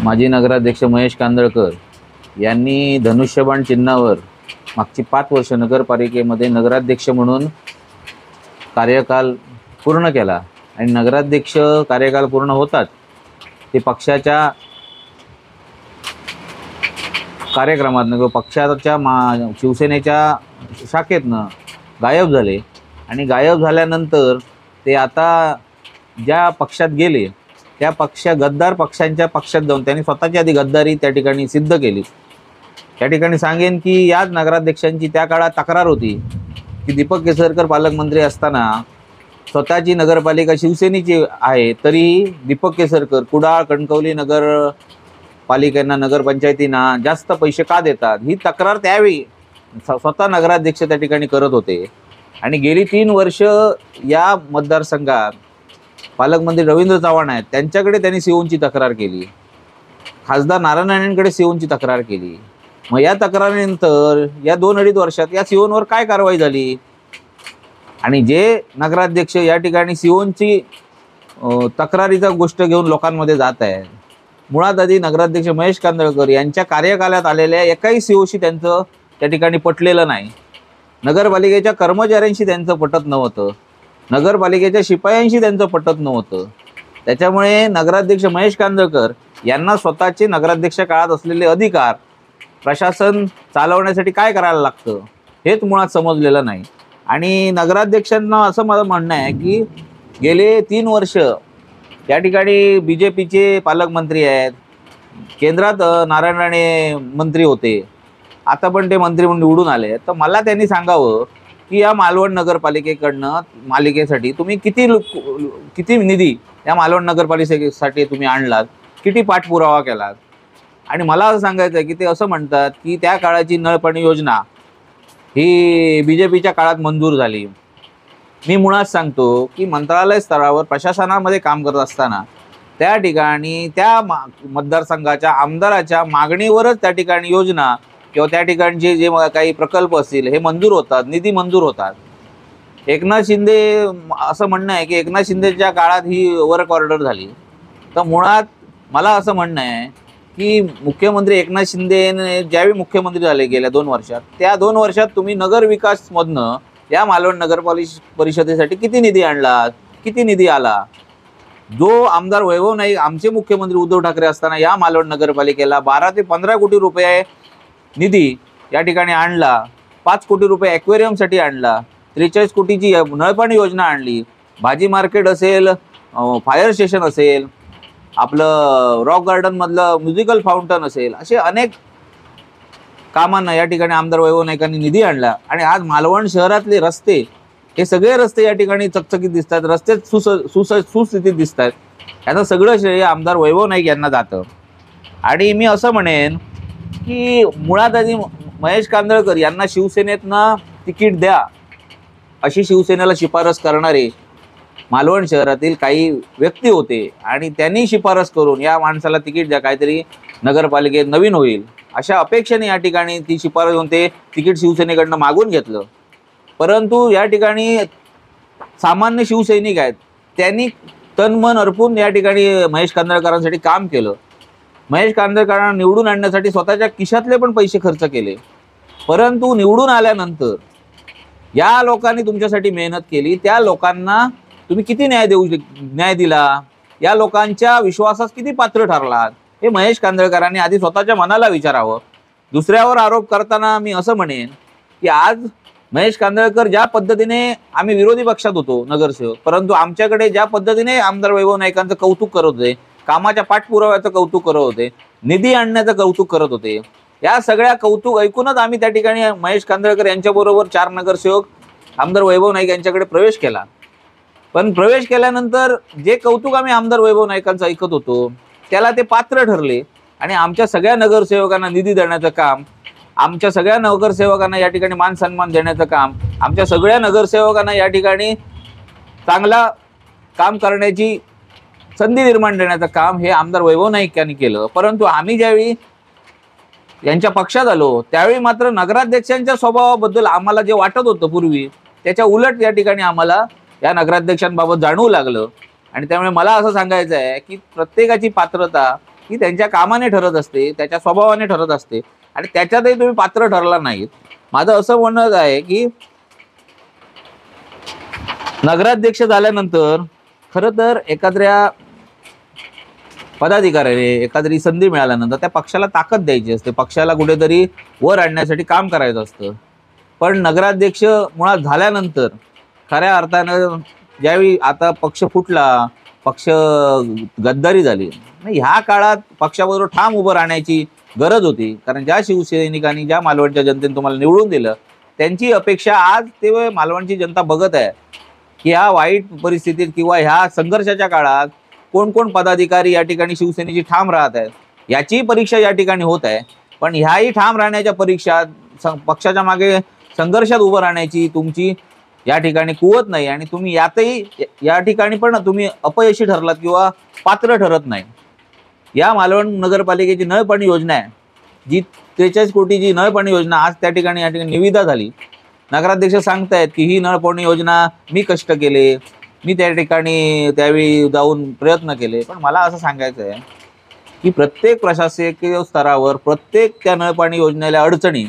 माजी नगराध्यक्ष महेश कांदळकर यांनी धनुष्यबाण चिन्हावर मागची 5 वर्ष नगरपालिकेमध्ये नगराध्यक्ष म्हणून कार्यकाल पूर्ण केला आणि नगराध्यक्ष कार्यकाल पूर्ण होतात ते पक्षाच्या कार्यक्रमातनं पक्षाच्या शिवसेनेच्या शाखेतनं गायब झाले आणि गायब झाल्यानंतर ते आता ज्या पक्षात गेले त्या गद्दार पक्षांच्या पक्षात जाऊन त्यांनी स्वतःची आधी गद्दारी त्या ठिकाणी सिद्ध केली। त्या ठिकाणी सांगेन की याच नगराध्यक्षांची त्या काळात तक्रार होती की दीपक केसरकर पालकमंत्री असताना स्वतःची नगरपालिका शिवसेनेची आहे तरी दीपक केसरकर कुडाळ कणकवली नगरपालिकांना नगरपंचायतींना जास्त पैसे का देतात ही तक्रार त्यावेळी स्वतः नगराध्यक्ष त्या ठिकाणी करत होते। आणि गेली 3 वर्ष या मतदारसंघात पालकमंत्री रवींद्र चव्हाण आहेत त्यांच्याकडे त्यांनी सीओंची तक्रार केली, खासदार नारायण राणेंकडे सीओंची तक्रार केली। मग या तक्रारीनंतर या 2-2.5 वर्षात या सीओंवर काय कारवाई झाली? आणि जे नगराध्यक्ष या ठिकाणी सीओंची तक्रारीचा गोष्ट घेऊन लोकांमध्ये जात आहे, मुळात आधी नगराध्यक्ष महेश कांदळकर यांच्या कार्यकालात आलेल्या एकाही सीओशी त्यांचं त्या ठिकाणी पटलेलं नाही। नगरपालिकेच्या कर्मचाऱ्यांशी त्यांचं पटत नव्हतं, नगरपालिकेच्या शिपायांशी त्यांचं पटत नव्हतं। त्याच्यामुळे नगराध्यक्ष महेश कांदळकर यांना स्वतःचे नगराध्यक्ष काळात असलेले अधिकार प्रशासन चालवण्यासाठी काय करायला लागतं हेच मुळात समजलेलं नाही। आणि नगराध्यक्षांना असं माझं म्हणणं आहे की गेले 3 वर्ष या ठिकाणी BJPचे पालकमंत्री आहेत, केंद्रात नारायण राणे मंत्री होते, आता पण ते मंत्री म्हणून निवडून आले, तर मला त्यांनी सांगावं की या मालवण नगरपालिकेकडनं मालिकेसाठी तुम्ही किती निधी या मालवण नगरपालिकेसाठी तुम्ही आणलात, किती पाठपुरावा केलात। आणि मला असं सांगायचं आहे की ते असं म्हणतात की त्या काळाची नळपाणी योजना ही BJPच्या काळात मंजूर झाली। मी मुळात सांगतो की मंत्रालय स्तरावर प्रशासनामध्ये काम करत असताना त्या ठिकाणी त्या मतदारसंघाच्या आमदाराच्या मागणीवरच त्या ठिकाणी योजना किंवा त्या ठिकाणचे जे काही प्रकल्प असतील हे मंजूर होतात, निधी मंजूर होतात। एकनाथ शिंदे असं म्हणणं आहे की एकनाथ शिंदेच्या काळात ही वर्क ऑर्डर झाली, तर मुळात मला असं म्हणणं आहे की मुख्यमंत्री एकनाथ शिंदेने ज्यावेळी मुख्यमंत्री झाले गेल्या 2 वर्षात, त्या 2 वर्षात तुम्ही नगर विकासमधनं या मालवण परिषदेसाठी किती निधी आणलात, किती निधी आला? जो आमदार वैभव नाईक आमचे मुख्यमंत्री उद्धव ठाकरे असताना या मालवण नगरपालिकेला 12 ते 15 कोटी रुपये निधी या ठिकाणी आणला, 5 कोटी रुपये ॲक्वेरियमसाठी आणला, 43 कोटीची नळपाणी योजना आणली, भाजी मार्केट असेल, फायर स्टेशन असेल, आपलं रॉक गार्डनमधलं म्युझिकल फाउंटन असेल, असे अनेक कामांना या ठिकाणी आमदार वैभव नाईकांनी निधी आणला। आणि आज मालवण शहरातले रस्ते हे सगळे रस्ते या ठिकाणी चकचकीत दिसतात, रस्ते सुस्थितीत दिसतात, याचं सगळं श्रेय आमदार वैभव नाईक यांना जातं। आणि मी असं म्हणेन की मुळात आधी महेश कांदळकर यांना शिवसेनेतनं तिकीट द्या अशी शिवसेनेला शिफारस करणारे मालवण शहरातील काही व्यक्ती होते आणि त्यांनी शिफारस करून या माणसाला तिकीट द्या, काहीतरी नगरपालिकेत नवीन होईल अशा अपेक्षेने या ठिकाणी ती शिफारस होऊन ते तिकीट शिवसेनेकडनं मागून घेतलं। परंतु या ठिकाणी सामान्य शिवसैनिक आहेत, त्यांनी तनमन अर्पून या ठिकाणी महेश कांदळकरांसाठी काम केलं। महेश कांदळकरांना निवडून आणण्यासाठी स्वतःच्या खिशातले पण पैसे खर्च केले। परंतु निवडून आल्यानंतर या लोकांनी तुमच्यासाठी मेहनत केली, त्या लोकांना तुम्ही किती न्याय दिला, या लोकांच्या विश्वासास किती पात्र ठरलात, हे महेश कांदळकरांनी आधी स्वतःच्या मनाला विचारावं। दुसऱ्यावर आरोप करताना मी असं म्हणेन की आज महेश कांदळकर ज्या पद्धतीने आम्ही विरोधी पक्षात होतो नगरसेवक, परंतु आमच्याकडे ज्या पद्धतीने आमदार वैभव नाईकांचं कौतुक करत होते, कामाच्या पाठपुराव्याचं कौतुक करत होते, निधी आणण्याचं कौतुक करत होते, या सगळ्या कौतुक ऐकूनच आम्ही त्या ठिकाणी महेश कांदळकर यांच्याबरोबर 4 नगरसेवक आमदार वैभव नाईक यांच्याकडे प्रवेश केला। पण प्रवेश केल्यानंतर जे कौतुक आम्ही आमदार वैभव नाईकांचं ऐकत होतो त्याला ते पात्र ठरले आणि आमच्या सगळ्या नगरसेवकांना निधी देण्याचं काम, आमच्या सगळ्या नगरसेवकांना या ठिकाणी मान सन्मान देण्याचं काम, आमच्या सगळ्या नगरसेवकांना या ठिकाणी चांगला काम करण्याची संधी निर्माण देण्याचं काम हे आमदार वैभव नाईक यांनी केलं। परंतु आम्ही ज्यावेळी यांच्या पक्षात आलो त्यावेळी मात्र नगराध्यक्षांच्या स्वभावाबद्दल आम्हाला जे वाटत होतं पूर्वी त्याच्या उलट या ठिकाणी आम्हाला या नगराध्यक्षांबाबत जाणवू लागलं। आणि त्यामुळे मला असं सांगायचं आहे की प्रत्येकाची पात्रता ही त्यांच्या कामाने ठरत असते, त्याच्या स्वभावाने ठरत असते आणि त्याच्यातही तुम्ही पात्र ठरला नाहीत. माझं असं म्हणणं आहे की नगराध्यक्ष झाल्यानंतर खरं तर एखाद्या पदाधिकाऱ्याने एखादी संधी मिळाल्यानंतर त्या पक्षाला ताकद द्यायची असते, पक्षाला कुठेतरी वर आणण्यासाठी काम करायचं असतं. पण नगराध्यक्ष मुळात झाल्यानंतर खऱ्या अर्थानं ज्यावेळी आता पक्ष फुटला, पक्ष गद्दारी झाली, ह्या काळात पक्षाबरोबर ठाम उभं राहण्याची गरज होती. कारण ज्या शिवसैनिकांनी, ज्या मालवणच्या जनतेने तुम्हाला निवडून दिलं, त्यांची अपेक्षा आज ते मालवणची जनता बघत आहे की ह्या वाईट परिस्थितीत किंवा ह्या संघर्षाच्या काळात कोण कोण पदाधिकारी या ठिकाणी शिवसेनेची ठाम राहत आहेत, याची परीक्षा या ठिकाणी होत आहे. पण ह्याही ठाम राहण्याच्या परीक्षात पक्षाच्या मागे संघर्षात उभं राहण्याची तुमची या ठिकाणी कुवत नाही आणि तुम्ही यातही या ठिकाणी पण तुम्ही अपयशी ठरलात किंवा पात्र ठरत नाही. या मालवण नगरपालिकेची नळपाणी योजना आहे, जी 43 कोटीची नळपाणी योजना आज त्या ठिकाणी या ठिकाणी निविदा झाली. नगराध्यक्ष सांगतायत की ही नळपाणी योजना मी कष्ट केले, मी त्या ठिकाणी त्यावेळी जाऊन प्रयत्न केले. पण मला असं सांगायचं आहे की प्रत्येक प्रशासकीय स्तरावर प्रत्येक त्या नळपाणी योजनेला अडचणी,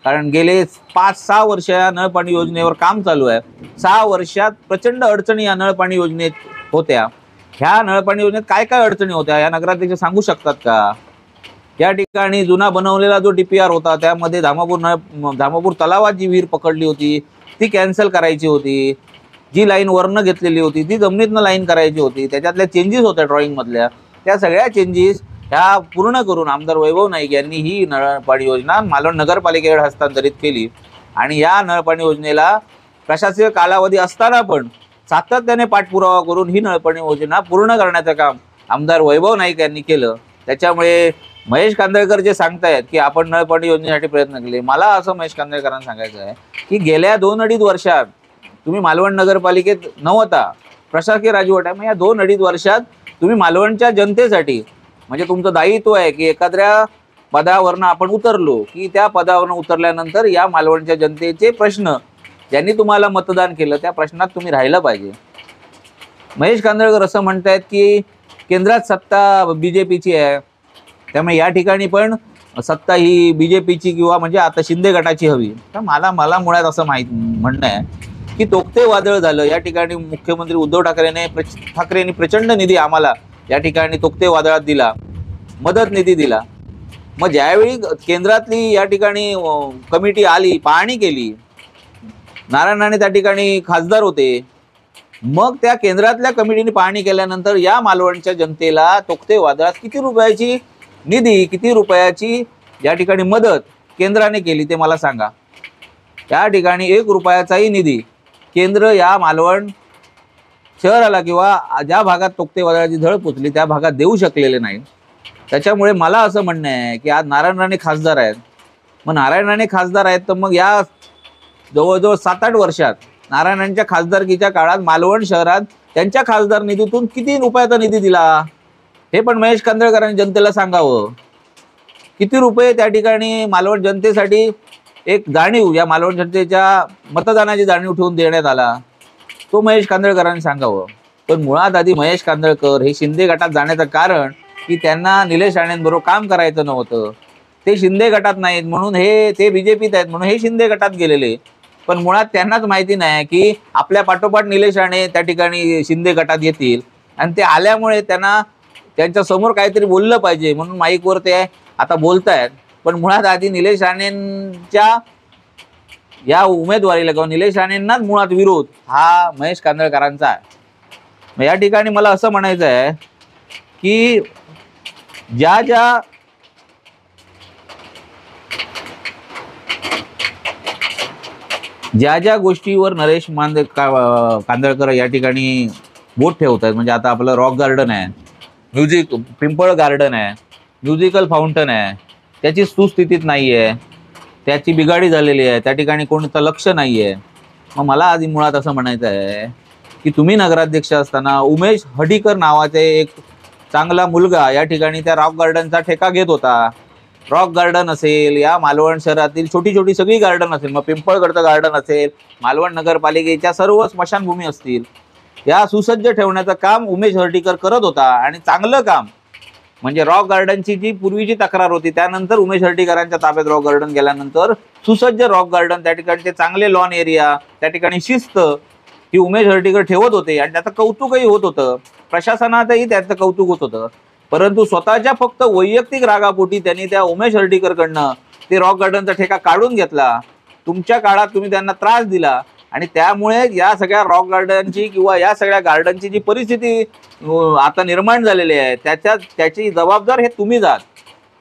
कारण गेले 5-6 वर्ष या नळपाणी योजनेवर काम चालू आहे. 6 वर्षात प्रचंड अडचणी या नळपाणी योजनेत होत्या. ह्या नळपाणी योजनेत काय काय अडचणी होत्या या नगराध्यक्ष सांगू शकतात का? या ठिकाणी जुना बनवलेला जो DPR होता त्यामध्ये धामापूर तलावात जी विहीर पकडली होती ती कॅन्सल करायची होती. जी लाईन वरनं घेतलेली होती ती जमिनीतनं लाईन करायची होती. त्याच्यातल्या चेंजेस होत्या ड्रॉइंगमधल्या, त्या सगळ्या चेंजेस ह्या पूर्ण करून आमदार वैभव नाईक यांनी ही नळपाणी योजना मालवण नगरपालिकेकडे हस्तांतरित केली. आणि या नळपाणी योजनेला प्रशासकीय कालावधी असताना पण सातत्याने पाठपुरावा करून ही नळपाणी योजना पूर्ण करण्याचं काम आमदार वैभव नाईक यांनी केलं. त्याच्यामुळे महेश कांदळकर जे सांगतायत की आपण नळपाणी योजनेसाठी प्रयत्न केले, मला असं महेश कांदळकरांना सांगायचं आहे की गेल्या 2-2.5 वर्षात तुम्ही मालवण नगरपालिकेत नव्हता, प्रशासकीय राजवट आहे, मग या 2-2.5 वर्षात तुम्ही मालवणच्या जनतेसाठी, म्हणजे तुमचं दायित्व आहे की एखाद्या पदावरनं आपण उतरलो की त्या पदावरनं उतरल्यानंतर या मालवणच्या जनतेचे प्रश्न, ज्यांनी तुम्हाला मतदान केलं त्या प्रश्नात तुम्ही राहिलं पाहिजे. महेश कांदळकर असं म्हणतायत की केंद्रात सत्ता BJPची आहे, त्यामुळे या ठिकाणी पण सत्ता ही BJPची किंवा म्हणजे आता शिंदे गटाची हवी. तर मला मुळात असं म्हणणं आहे की तोक्ते वादळ झालं. या ठिकाणी मुख्यमंत्री उद्धव ठाकरेंनी प्रचंड निधी आम्हाला या ठिकाणी तोक्ते वादळात दिला, मदत निधी दिला. मग ज्यावेळी केंद्रातली या ठिकाणी कमिटी आली, पाहणी केली, नारायण राणे त्या ठिकाणी खासदार होते, मग त्या केंद्रातल्या कमिटीने पाहणी केल्यानंतर या मालवणच्या जनतेला तोक्ते वादळात किती रुपयाची निधी, किती रुपयाची या ठिकाणी मदत केंद्राने केली ते मला सांगा. त्या ठिकाणी 1 रुपयाचाही निधी केंद्र या मालवण शहराला किंवा ज्या भागात तोक्ते वादळाची झळ पोचली त्या भागात देऊ शकलेले नाही. त्याच्यामुळे मला असं म्हणणं आहे की आज नारायण राणे खासदार आहेत. मग नारायण राणे खासदार आहेत तर मग या जवळजवळ 7-8 वर्षात नारायण राणेंच्या खासदारकीच्या काळात मालवण शहरात त्यांच्या खासदार निधीतून किती रुपयाचा निधी दिला हे पण महेश कांदळकरांनी जनतेला सांगावं. किती रुपये त्या ठिकाणी मालवण जनतेसाठी एक जाणीव, या मालवण जनतेच्या मतदानाची जाणीव ठेवून देण्यात आला, तो महेश कांदळकरांनी सांगावं. पण मुळात आधी महेश कांदळकर हे शिंदे गटात जाण्याचं कारण की त्यांना निलेश राणेंबरोबर काम करायचं नव्हतं. ते शिंदे गटात नाहीत म्हणून ते BJPत आहेत म्हणून हे शिंदे गटात गेलेले. पण मुळात त्यांनाच माहिती नाही की आपल्या पाठोपाठ निलेश राणे त्या ठिकाणी शिंदे गटात येतील आणि ते आल्यामुळे त्यांना त्यांच्या समोर काहीतरी बोललं पाहिजे म्हणून माईकवर ते आता बोलतायत. पण मुळात आधी निलेश राणेंच्या या उमेदवारीला किंवा निलेश राणेंनाच मुळात विरोध हा महेश कांदळकरांचा आहे. या ठिकाणी मला असं म्हणायचं आहे की ज्या गोष्टीवर नरेश कांदळकर या ठिकाणी बोट ठेवत आहेत, म्हणजे आता आपलं रॉक गार्डन आहे, पिंपळ गार्डन आहे, म्युझिकल फाउंटन आहे, त्याची सुस्थितीत नाही आहे, त्याची बिघाडी झालेली आहे, त्या ठिकाणी कोणतं लक्ष नाही आहे. मग मला आधी मुळात असं म्हणायचं आहे की तुम्ही नगराध्यक्ष असताना उमेश हडीकर नावाचे एक चांगला मुलगा या ठिकाणी त्या रॉक गार्डनचा ठेका घेत होता. रॉक गार्डन असेल, या मालवण शहरातील छोटी छोटी सगळी गार्डन असेल, मग पिंपळगडचं गार्डन असेल, मालवण नगरपालिकेच्या सर्व स्मशानभूमी असतील, या सुसज्ज ठेवण्याचं काम उमेश हर्डीकर करत होता आणि चांगलं काम म्हणजे रॉक गार्डनची जी पूर्वीची तक्रार होती, त्यानंतर उमेश हर्डीकरांच्या ताब्यात रॉक गार्डन गेल्यानंतर सुसज्ज रॉक गार्डन, त्या ठिकाणचे चांगले लॉन एरिया, त्या ठिकाणी शिस्त ही उमेश हर्डीकर ठेवत होते आणि त्याचं कौतुकही होत होतं, प्रशासनातही त्याचं कौतुक होत होतं. परंतु स्वतःच्या फक्त वैयक्तिक रागापोटी त्यांनी त्या उमेश हर्डीकरकडनं ते रॉक गार्डनचा ठेका काढून घेतला. तुमच्या काळात तुम्ही त्यांना त्रास दिला आणि त्यामुळे या सगळ्या रॉक गार्डनची किंवा या सगळ्या गार्डनची जी परिस्थिती आता निर्माण झालेली आहे, त्याची जबाबदार हे तुम्हीच आहात.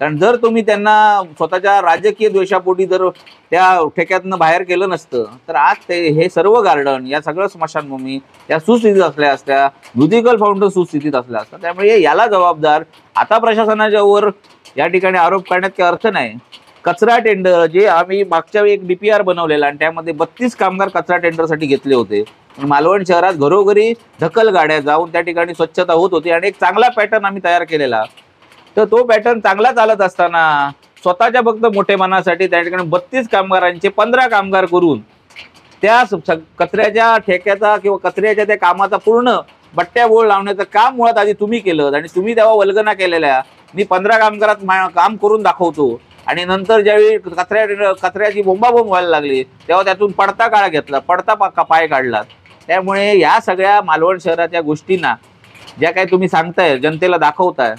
कारण जर तुम्ही त्यांना स्वतःच्या राजकीय द्वेषापोटी जर त्या ठेक्यातनं बाहेर केलं नसतं, तर आज ते हे सर्व गार्डन, या सगळं स्मशानभूमी त्या सुस्थितीत असल्या असत्या, म्युझिकल फाउंटन सुस्थितीत असल्या असत्या. त्यामुळे याला जबाबदार आता प्रशासनाच्या वर या ठिकाणी आरोप करण्यात काही अर्थ नाही. कचरा टेंडर जे आम्ही मागच्या वेळी एक DPR बनवलेला आणि त्यामध्ये 32 कामगार कचरा टेंडरसाठी घेतले होते. मालवण शहरात घरोघरी ढकल गाड्या जाऊन त्या ठिकाणी स्वच्छता होत होती आणि एक चांगला पॅटर्न आम्ही तयार केलेला. तर तो पॅटर्न चांगला चालत असताना स्वतःच्या फक्त मोठेपणासाठी त्या ठिकाणी 32 कामगारांचे 15 कामगार करून त्या कचऱ्याच्या ठेक्याचा किंवा कचऱ्याच्या त्या कामाचा पूर्ण बट्ट्या बोळ लावण्याचं काम मुळात आधी तुम्ही केलं आणि तुम्ही तेव्हा वल्गना केलेल्या, मी 15 कामगारात काम करून दाखवतो आणि नंतर ज्यावेळी कचऱ्याची बोंबाबोंब व्हायला लागली तेव्हा त्यातून पडता काळ घेतला, पडता पाय काढला. त्यामुळे या सगळ्या मालवण शहराच्या गोष्टींना ज्या काही तुम्ही सांगताय, जनतेला दाखवताय,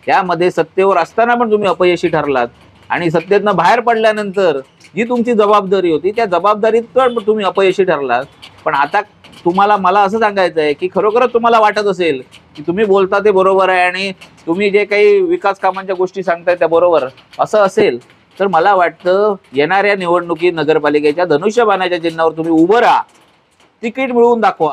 त्यामध्ये सत्तेवर असताना पण तुम्ही अपयशी ठरलात आणि सत्तेतनं बाहेर पडल्यानंतर जी तुमची जबाबदारी होती त्या जबाबदारीत पण तुम्ही अपयशी ठरलात. पण आता तुम्हाला मला असं सांगायचं आहे की खरोखरच तुम्हाला वाटत असेल की तुम्ही बोलता ते बरोबर आहे आणि तुम्ही जे काही विकास कामांच्या गोष्टी सांगताय त्या बरोबर असं असेल, तर मला वाटतं येणाऱ्या निवडणुकीत नगरपालिकेच्या धनुष्यबाणाच्या चिन्हावर तुम्ही उभं राहा, तिकीट मिळवून दाखवा.